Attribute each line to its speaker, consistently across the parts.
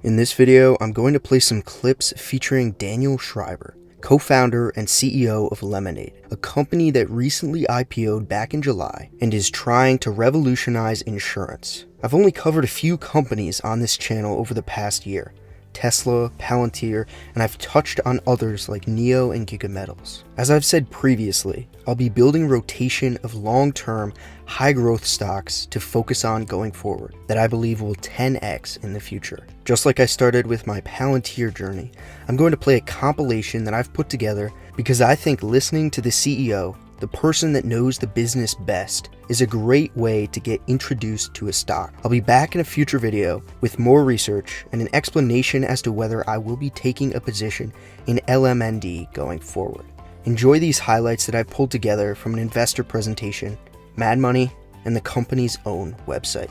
Speaker 1: In this video, I'm going to play some clips featuring Daniel Schreiber, co-founder and CEO of LMND, a company that recently IPOed back in July and is trying to revolutionize insurance. I've only covered a few companies on this channel over the past year, Tesla, Palantir, and I've touched on others like Neo and Gigametals. As I've said previously, I'll be building rotation of long-term, high-growth stocks to focus on going forward that I believe will 10x in the future. Just like I started with my Palantir journey, I'm going to play a compilation that I've put together because I think listening to the CEO, the person that knows the business best, is a great way to get introduced to a stock. I'll be back in a future video with more research and an explanation as to whether I will be taking a position in LMND going forward. Enjoy these highlights that I pulled together from an investor presentation, Mad Money, and the company's own website.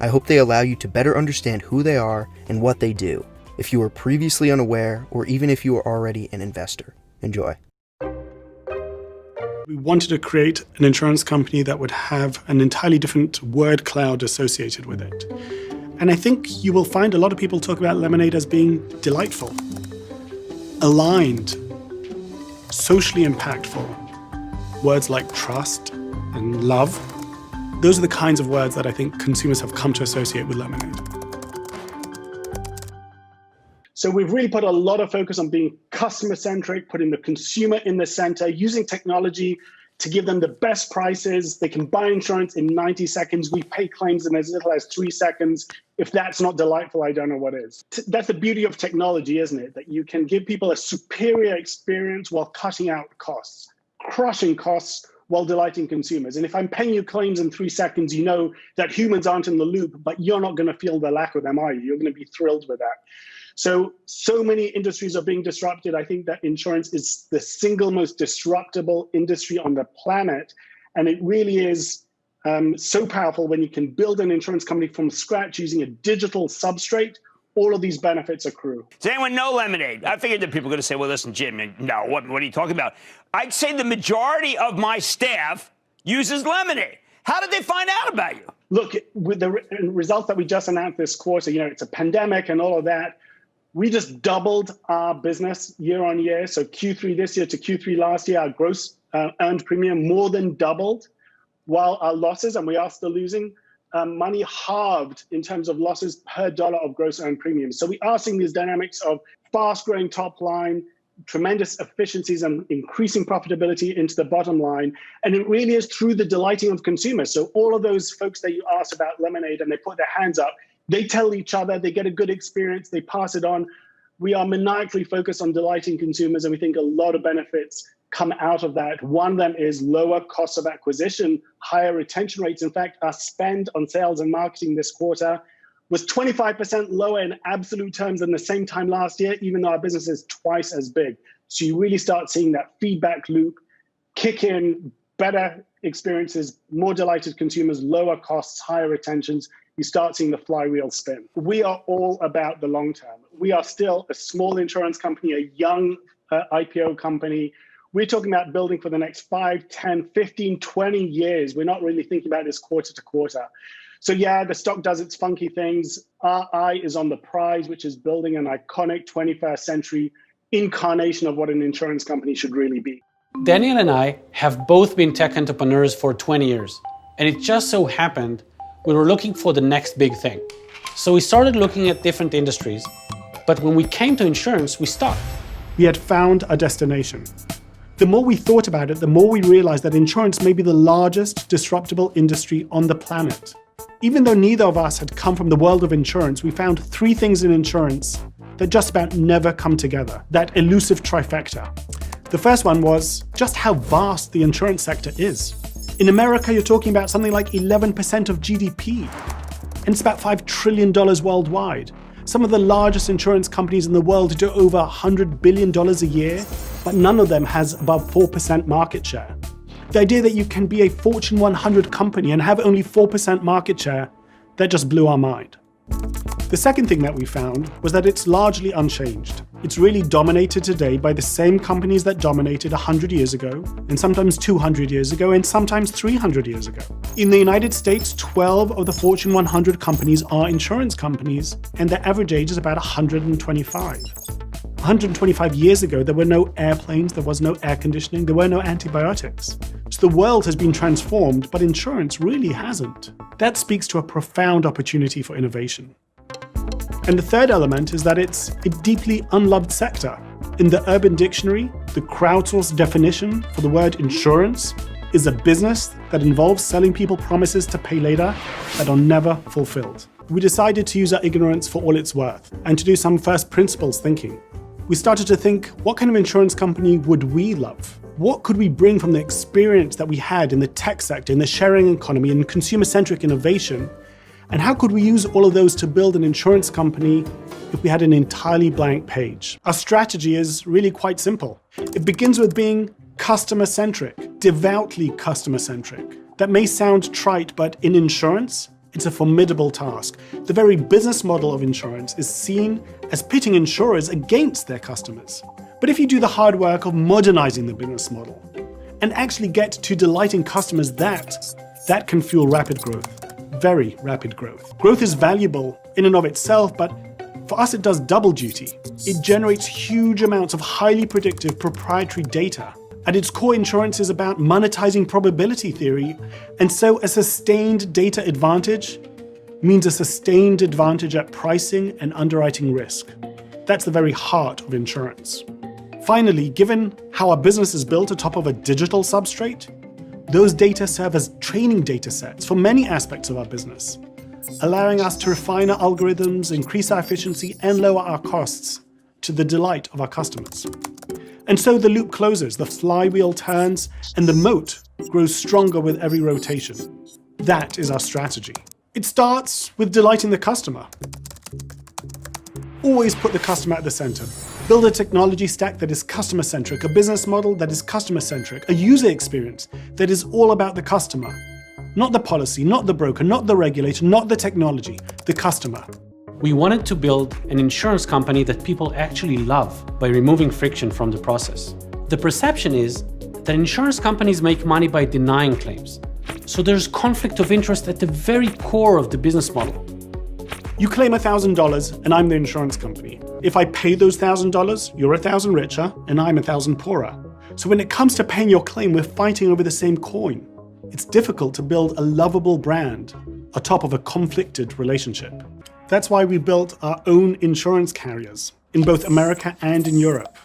Speaker 1: I hope they allow you to better understand who they are and what they do, if you were previously unaware or even if you are already an investor. Enjoy.
Speaker 2: We wanted to create an insurance company that would have an entirely different word cloud associated with it. And I think you will find a lot of people talk about LMND as being delightful, aligned, socially impactful. Words like trust and love, those are the kinds of words that I think consumers have come to associate with LMND. So we've really put a lot of focus on being customer-centric, putting the consumer in the center, using technology to give them the best prices. They can buy insurance in 90 seconds. We pay claims in as little as 3 seconds. If that's not delightful, I don't know what is. That's the beauty of technology, isn't it? That you can give people a superior experience while cutting out costs, crushing costs while delighting consumers. And if I'm paying you claims in 3 seconds, you know that humans aren't in the loop, but you're not going to feel the lack of them, are you? You're going to be thrilled with that. So many industries are being disrupted. I think that insurance is the single most disruptible industry on the planet. And it really is so powerful when you can build an insurance company from scratch using a digital substrate. All of these benefits accrue.
Speaker 3: Does anyone know LMND? I figured that people are going to say, well, listen, Jim, no, what are you talking about? I'd say the majority of my staff uses LMND. How did they find out about you?
Speaker 2: Look, with the results that we just announced this quarter, it's a pandemic and all of that. We just doubled our business year on year. So Q3 this year to Q3 last year, our gross earned premium more than doubled, while our losses, and we are still losing, money halved in terms of losses per dollar of gross earned premium. So we are seeing these dynamics of fast growing top line, tremendous efficiencies and increasing profitability into the bottom line. And it really is through the delighting of consumers. So all of those folks that you asked about LMND and they put their hands up, they tell each other, they get a good experience, they pass it on. We are maniacally focused on delighting consumers, and we think a lot of benefits come out of that. One of them is lower costs of acquisition, higher retention rates. In fact, our spend on sales and marketing this quarter was 25% lower in absolute terms than the same time last year, even though our business is twice as big. So you really start seeing that feedback loop kick in, better experiences, more delighted consumers, lower costs, higher retentions. You start seeing the flywheel spin. We are all about the long term. We are still a small insurance company, a young IPO company. We're talking about building for the next 5, 10, 15, 20 years. We're not really thinking about this quarter to quarter. So yeah, the stock does its funky things. Our eye is on the prize, which is building an iconic 21st century incarnation of what an insurance company should really be.
Speaker 4: Daniel and I have both been tech entrepreneurs for 20 years, and it just so happened we were looking for the next big thing. So we started looking at different industries, but when we came to insurance, we stopped.
Speaker 2: We had found a destination. The more we thought about it, the more we realized that insurance may be the largest disruptible industry on the planet. Even though neither of us had come from the world of insurance, we found 3 things in insurance that just about never come together, that elusive trifecta. The first one was just how vast the insurance sector is. In America, you're talking about something like 11% of GDP, and it's about $5 trillion worldwide. Some of the largest insurance companies in the world do over $100 billion a year, but none of them has above 4% market share. The idea that you can be a Fortune 100 company and have only 4% market share, that just blew our mind. The second thing that we found was that it's largely unchanged. It's really dominated today by the same companies that dominated 100 years ago, and sometimes 200 years ago, and sometimes 300 years ago. In the United States, 12 of the Fortune 100 companies are insurance companies, and their average age is about 125. 125 years ago, there were no airplanes, there was no air conditioning, there were no antibiotics. So the world has been transformed, but insurance really hasn't. That speaks to a profound opportunity for innovation. And the third element is that it's a deeply unloved sector. In the Urban Dictionary, the crowdsourced definition for the word insurance is a business that involves selling people promises to pay later that are never fulfilled. We decided to use our ignorance for all it's worth and to do some first principles thinking. We started to think, what kind of insurance company would we love? What could we bring from the experience that we had in the tech sector, in the sharing economy, in consumer-centric innovation? And how could we use all of those to build an insurance company if we had an entirely blank page? Our strategy is really quite simple. It begins with being customer-centric, devoutly customer-centric. That may sound trite, but in insurance, it's a formidable task. The very business model of insurance is seen as pitting insurers against their customers. But if you do the hard work of modernizing the business model and actually get to delighting customers, that can fuel rapid growth. Very rapid growth. Growth is valuable in and of itself, but for us it does double duty. It generates huge amounts of highly predictive proprietary data. At its core, insurance is about monetizing probability theory, and so a sustained data advantage means a sustained advantage at pricing and underwriting risk. That's the very heart of insurance. Finally, given how our business is built atop of a digital substrate, those data serve as training data sets for many aspects of our business, allowing us to refine our algorithms, increase our efficiency, and lower our costs to the delight of our customers. And so the loop closes, the flywheel turns, and the moat grows stronger with every rotation. That is our strategy. It starts with delighting the customer. Always put the customer at the center. Build a technology stack that is customer-centric, a business model that is customer-centric, a user experience that is all about the customer. Not the policy, not the broker, not the regulator, not the technology, the customer.
Speaker 4: We wanted to build an insurance company that people actually love by removing friction from the process. The perception is that insurance companies make money by denying claims. So there's conflict of interest at the very core of the business model.
Speaker 2: You claim $1,000 and I'm the insurance company. If I pay those $1,000, you're 1,000 richer and I'm 1,000 poorer. So when it comes to paying your claim, we're fighting over the same coin. It's difficult to build a lovable brand atop of a conflicted relationship. That's why we built our own insurance carriers in both America and in Europe.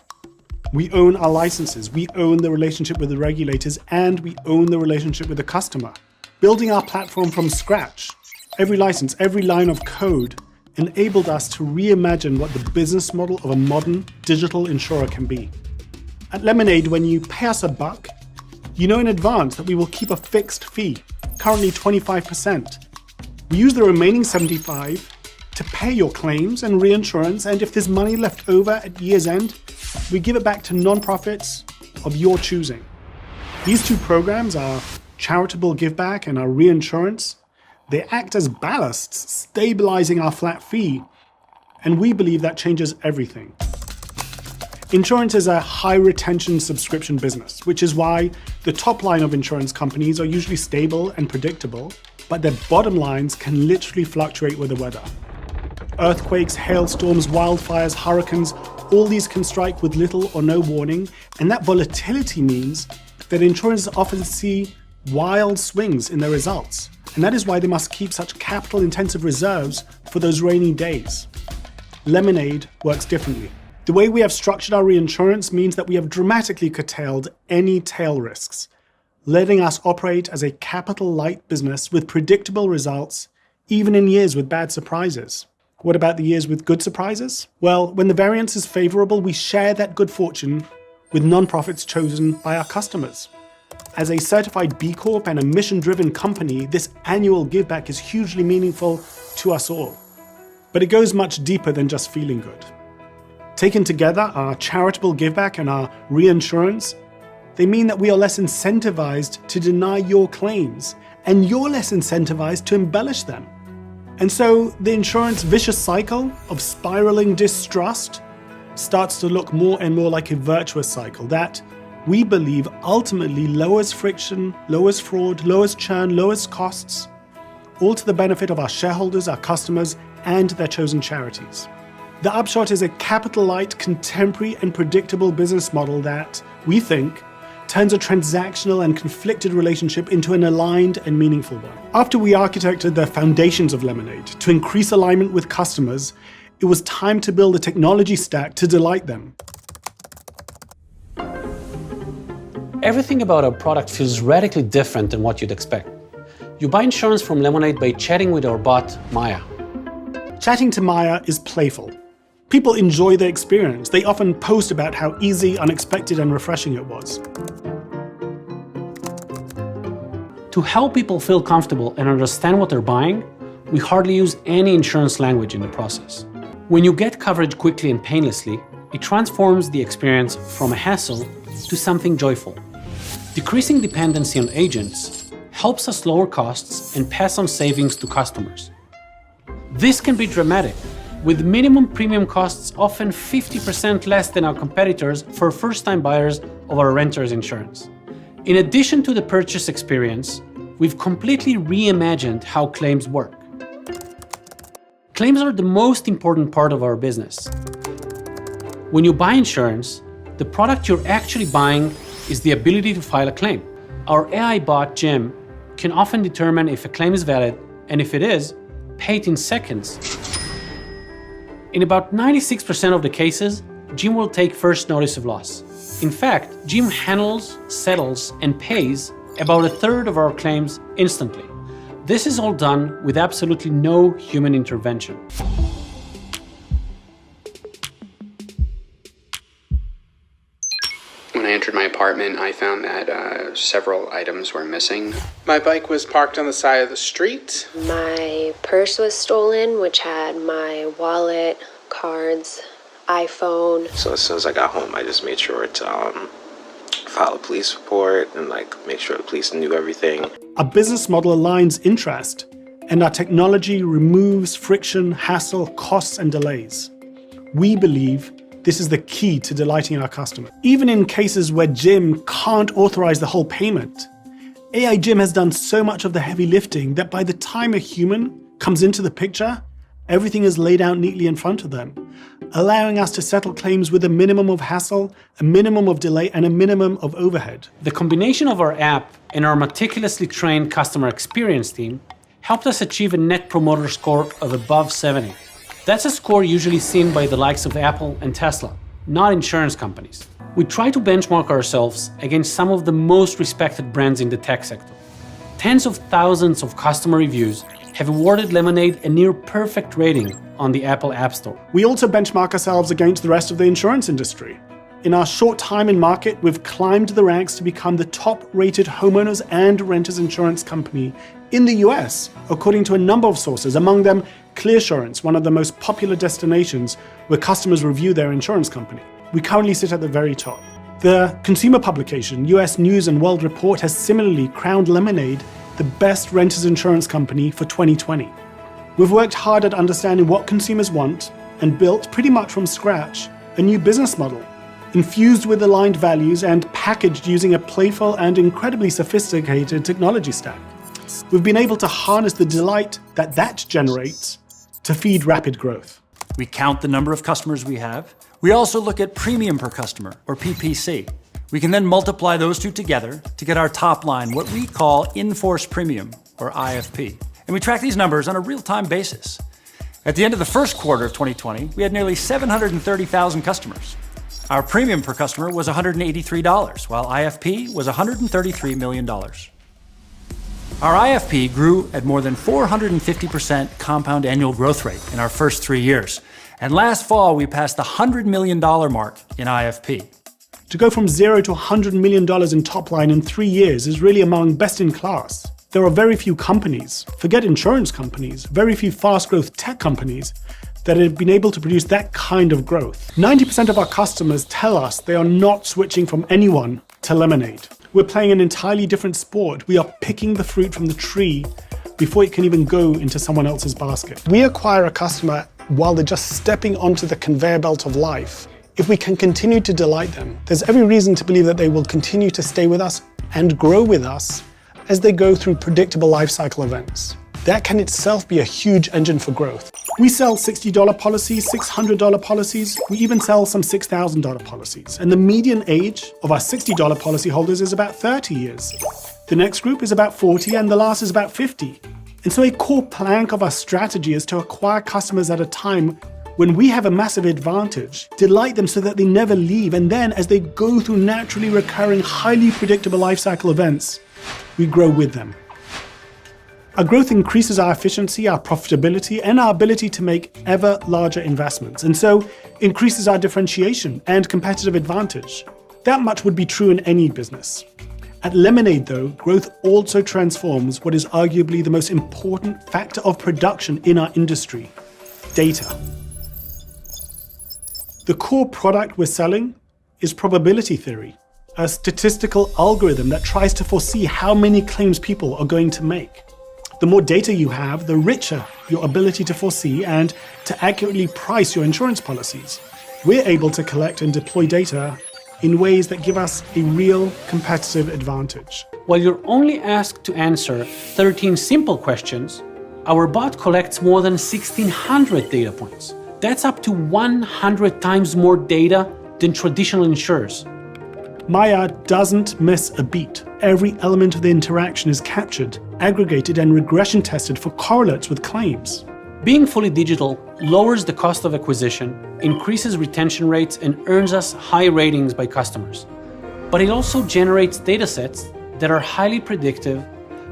Speaker 2: We own our licenses, we own the relationship with the regulators, and we own the relationship with the customer. Building our platform from scratch, every license, every line of code, enabled us to reimagine what the business model of a modern digital insurer can be. At LMND, when you pay us $1, you know in advance that we will keep a fixed fee, currently 25%. We use the remaining 75% to pay your claims and reinsurance, and if there's money left over at year's end, we give it back to nonprofits of your choosing. These two programs, our charitable giveback and our reinsurance, they act as ballasts, stabilizing our flat fee, and we believe that changes everything. Insurance is a high retention subscription business, which is why the top line of insurance companies are usually stable and predictable, but their bottom lines can literally fluctuate with the weather. Earthquakes, hailstorms, wildfires, hurricanes, all these can strike with little or no warning, and that volatility means that insurers often see wild swings in their results. And that is why they must keep such capital-intensive reserves for those rainy days. LMND works differently. The way we have structured our reinsurance means that we have dramatically curtailed any tail risks, letting us operate as a capital-light business with predictable results, even in years with bad surprises. What about the years with good surprises? Well, when the variance is favorable, we share that good fortune with nonprofits chosen by our customers. As a certified B Corp and a mission-driven company, this annual giveback is hugely meaningful to us all. But it goes much deeper than just feeling good. Taken together, our charitable giveback and our reinsurance, they mean that we are less incentivized to deny your claims, and you're less incentivized to embellish them.
Speaker 5: And so the insurance vicious cycle of spiraling distrust starts to look more and more like a virtuous cycle that we believe ultimately lowers friction, lowers fraud, lowers churn, lowers costs, all to the benefit of our shareholders, our customers, and their chosen charities. The upshot is a capital-light, contemporary, and predictable business model that, we think, turns a transactional and conflicted relationship into an aligned and meaningful one. After we architected the foundations of Lemonade to increase alignment with customers, it was time to build a technology stack to delight them.
Speaker 4: Everything about our product feels radically different than what you'd expect. You buy insurance from Lemonade by chatting with our bot, Maya.
Speaker 5: Chatting to Maya is playful. People enjoy the experience. They often post about how easy, unexpected, and refreshing it was.
Speaker 4: To help people feel comfortable and understand what they're buying, we hardly use any insurance language in the process. When you get coverage quickly and painlessly, it transforms the experience from a hassle to something joyful. Decreasing dependency on agents helps us lower costs and pass on savings to customers. This can be dramatic, with minimum premium costs often 50% less than our competitors for first-time buyers of our renter's insurance. In addition to the purchase experience, we've completely reimagined how claims work. Claims are the most important part of our business. When you buy insurance, the product you're actually buying is the ability to file a claim. Our AI bot, Jim, can often determine if a claim is valid, and if it is, pay it in seconds. In about 96% of the cases, Jim will take first notice of loss. In fact, Jim handles, settles, and pays about a third of our claims instantly. This is all done with absolutely no human intervention.
Speaker 6: When I entered my apartment, I found that several items were missing.
Speaker 7: My bike was parked on the side of the street.
Speaker 8: My purse was stolen, which had my wallet, cards, iPhone.
Speaker 9: So as soon as I got home, I just made sure to file a police report and make sure the police knew everything.
Speaker 5: Our business model aligns interest, and our technology removes friction, hassle, costs, and delays. We believe this is the key to delighting our customer. Even in cases where Jim can't authorize the whole payment, AI Jim has done so much of the heavy lifting that by the time a human comes into the picture, everything is laid out neatly in front of them, allowing us to settle claims with a minimum of hassle, a minimum of delay, and a minimum of overhead.
Speaker 4: The combination of our app and our meticulously trained customer experience team helped us achieve a Net Promoter Score of above 70. That's a score usually seen by the likes of Apple and Tesla, not insurance companies. We try to benchmark ourselves against some of the most respected brands in the tech sector. Tens of thousands of customer reviews have awarded Lemonade a near-perfect rating on the Apple App Store.
Speaker 5: We also benchmark ourselves against the rest of the insurance industry. In our short time in market, we've climbed the ranks to become the top-rated homeowners and renters insurance company in the US, according to a number of sources, among them ClearSurance, one of the most popular destinations where customers review their insurance company. We currently sit at the very top. The consumer publication, US News and World Report, has similarly crowned Lemonade the best renters insurance company for 2020. We've worked hard at understanding what consumers want and built, pretty much from scratch, a new business model, infused with aligned values and packaged using a playful and incredibly sophisticated technology stack. We've been able to harness the delight that generates to feed rapid growth.
Speaker 10: We count the number of customers we have. We also look at premium per customer, or PPC. We can then multiply those two together to get our top line, what we call in-force premium, or IFP. And we track these numbers on a real-time basis. At the end of the first quarter of 2020, we had nearly 730,000 customers. Our premium per customer was $183, while IFP was $133 million. Our IFP grew at more than 450% compound annual growth rate in our first 3 years. And last fall, we passed the $100 million mark in IFP.
Speaker 5: To go from $0 to $100 million in top line in 3 years is really among best in class. There are very few companies, forget insurance companies, very few fast growth tech companies that have been able to produce that kind of growth. 90% of our customers tell us they are not switching from anyone to Lemonade. We're playing an entirely different sport. We are picking the fruit from the tree before it can even go into someone else's basket. We acquire a customer while they're just stepping onto the conveyor belt of life. If we can continue to delight them, there's every reason to believe that they will continue to stay with us and grow with us as they go through predictable life cycle events. That can itself be a huge engine for growth. We sell $60 policies, $600 policies, we even sell some $6,000 policies. And the median age of our $60 policyholders is about 30 years. The next group is about 40 and the last is about 50. And so a core plank of our strategy is to acquire customers at a time when we have a massive advantage, delight them so that they never leave, and then as they go through naturally recurring, highly predictable life cycle events, we grow with them. Our growth increases our efficiency, our profitability, and our ability to make ever larger investments, and so increases our differentiation and competitive advantage. That much would be true in any business. At Lemonade, though, growth also transforms what is arguably the most important factor of production in our industry: data. The core product we're selling is probability theory, a statistical algorithm that tries to foresee how many claims people are going to make. The more data you have, the richer your ability to foresee and to accurately price your insurance policies. We're able to collect and deploy data in ways that give us a real competitive advantage.
Speaker 4: While you're only asked to answer 13 simple questions, our bot collects more than 1,600 data points. That's up to 100 times more data than traditional insurers.
Speaker 5: Maya doesn't miss a beat. Every element of the interaction is captured, aggregated, and regression tested for correlates with claims.
Speaker 4: Being fully digital lowers the cost of acquisition, increases retention rates, and earns us high ratings by customers. But it also generates datasets that are highly predictive,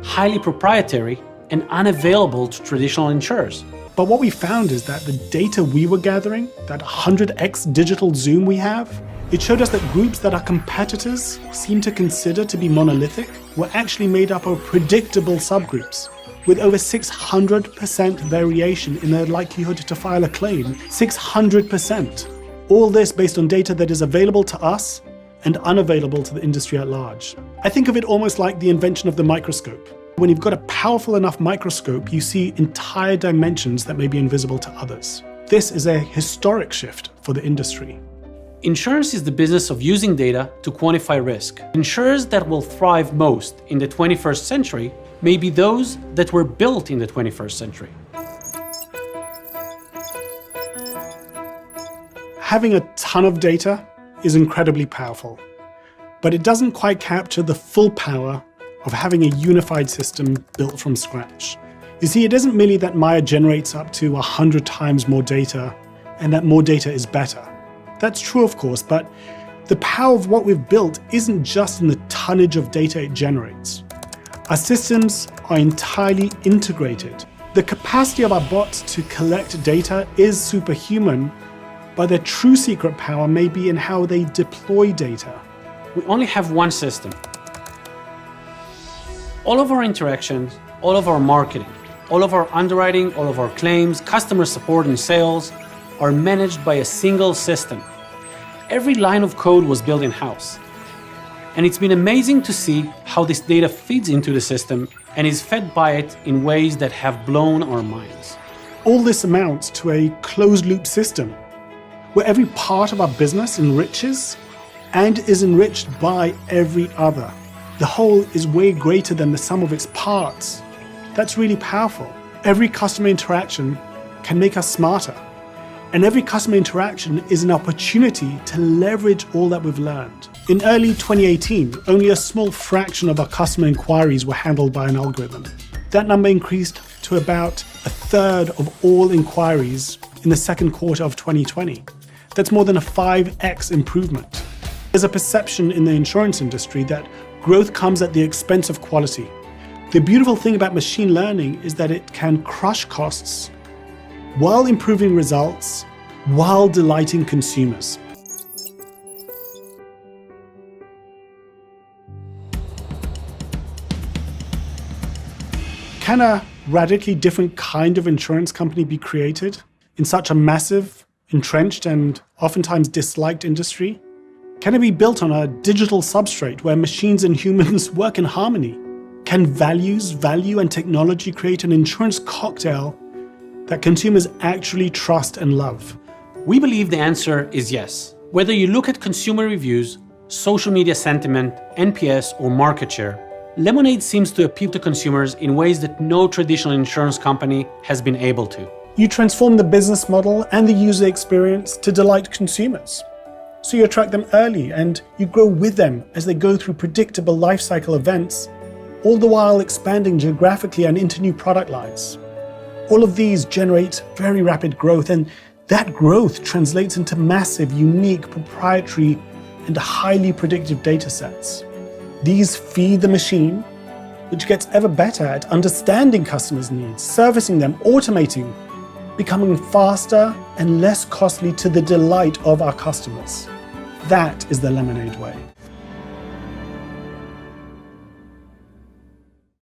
Speaker 4: highly proprietary, and unavailable to traditional insurers.
Speaker 5: But what we found is that the data we were gathering, that 100x digital zoom we have, it showed us that groups that our competitors seem to consider to be monolithic were actually made up of predictable subgroups, with over 600% variation in their likelihood to file a claim. 600%. All this based on data that is available to us and unavailable to the industry at large. I think of it almost like the invention of the microscope. When you've got a powerful enough microscope, you see entire dimensions that may be invisible to others. This is a historic shift for the industry.
Speaker 4: Insurance is the business of using data to quantify risk. Insurers that will thrive most in the 21st century may be those that were built in the 21st century.
Speaker 5: Having a ton of data is incredibly powerful, but it doesn't quite capture the full power of having a unified system built from scratch. You see, it isn't merely that Maya generates up to 100 times more data and that more data is better. That's true, of course, but the power of what we've built isn't just in the tonnage of data it generates. Our systems are entirely integrated. The capacity of our bots to collect data is superhuman, but their true secret power may be in how they deploy data.
Speaker 4: We only have one system. All of our interactions, all of our marketing, all of our underwriting, all of our claims, customer support and sales are managed by a single system. Every line of code was built in-house. And it's been amazing to see how this data feeds into the system and is fed by it in ways that have blown our minds.
Speaker 5: All this amounts to a closed-loop system where every part of our business enriches and is enriched by every other. The whole is way greater than the sum of its parts. That's really powerful. Every customer interaction can make us smarter. And every customer interaction is an opportunity to leverage all that we've learned. In early 2018, only a small fraction of our customer inquiries were handled by an algorithm. That number increased to about a third of all inquiries in the second quarter of 2020. That's more than a 5x improvement. There's a perception in the insurance industry that growth comes at the expense of quality. The beautiful thing about machine learning is that it can crush costs while improving results, while delighting consumers. Can a radically different kind of insurance company be created in such a massive, entrenched, and oftentimes disliked industry? Can it be built on a digital substrate where machines and humans work in harmony? Can values, value, and technology create an insurance cocktail that consumers actually trust and love?
Speaker 4: We believe the answer is yes. Whether you look at consumer reviews, social media sentiment, NPS, or market share, Lemonade seems to appeal to consumers in ways that no traditional insurance company has been able to.
Speaker 5: You transform the business model and the user experience to delight consumers. So you attract them early and you grow with them as they go through predictable lifecycle events, all the while expanding geographically and into new product lines. All of these generate very rapid growth, and that growth translates into massive, unique, proprietary, and highly predictive data sets. These feed the machine, which gets ever better at understanding customers' needs, servicing them, automating, becoming faster and less costly to the delight of our customers. That is the Lemonade way.